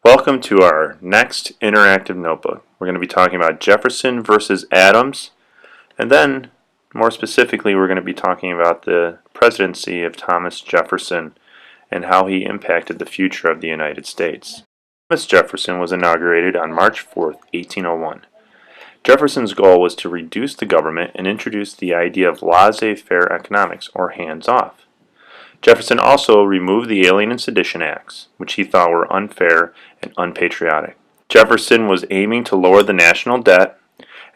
Welcome to our next interactive notebook. We're going to be talking about Jefferson versus Adams, and then more specifically we're going to be talking about the presidency of Thomas Jefferson and how he impacted the future of the United States. Thomas Jefferson was inaugurated on March 4, 1801. Jefferson's goal was to reduce the government and introduce the idea of laissez-faire economics, or hands-off. Jefferson also removed the Alien and Sedition Acts, which he thought were unfair and unpatriotic. Jefferson was aiming to lower the national debt,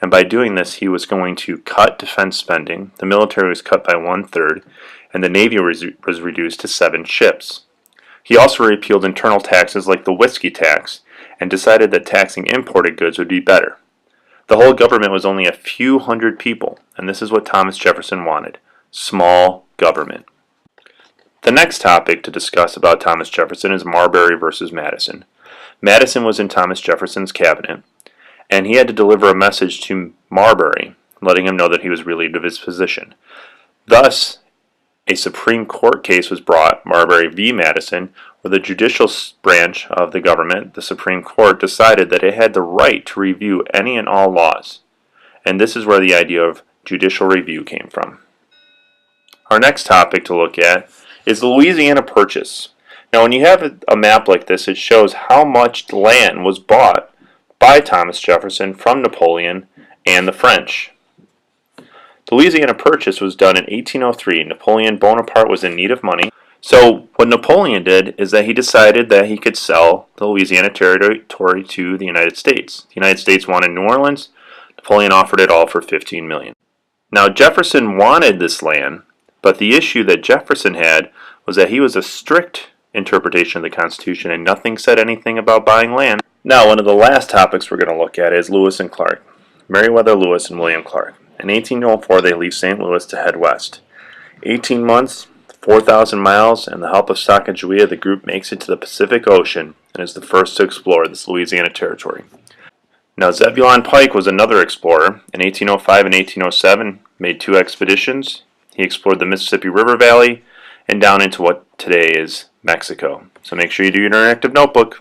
and by doing this he was going to cut defense spending. The military was cut by 1/3, and the Navy was reduced to 7 ships. He also repealed internal taxes like the whiskey tax, and decided that taxing imported goods would be better. The whole government was only a few hundred people, and this is what Thomas Jefferson wanted: small government. The next topic to discuss about Thomas Jefferson is Marbury versus Madison. Madison was in Thomas Jefferson's cabinet, and he had to deliver a message to Marbury, letting him know that he was relieved of his position. Thus, a Supreme Court case was brought, Marbury v. Madison, where the judicial branch of the government, the Supreme Court, decided that it had the right to review any and all laws. And this is where the idea of judicial review came from. Our next topic to look at is the Louisiana Purchase. Now, when you have a map like this, it shows how much land was bought by Thomas Jefferson from Napoleon and the French. The Louisiana Purchase was done in 1803. Napoleon Bonaparte was in need of money. So what Napoleon did is that he decided that he could sell the Louisiana Territory to the United States. The United States wanted New Orleans. Napoleon offered it all for $15 million. Now, Jefferson wanted this land, but the issue that Jefferson had was that he was a strict interpretation of the Constitution, and nothing said anything about buying land. Now, one of the last topics we're going to look at is Lewis and Clark. Meriwether Lewis and William Clark. In 1804, they leave St. Louis to head west. 18 months, 4,000 miles, and the help of Sacagawea, the group makes it to the Pacific Ocean and is the first to explore this Louisiana Territory. Now, Zebulon Pike was another explorer. In 1805 and 1807, made 2 expeditions. He explored the Mississippi River Valley and down into what today is Mexico. So make sure you do your interactive notebook.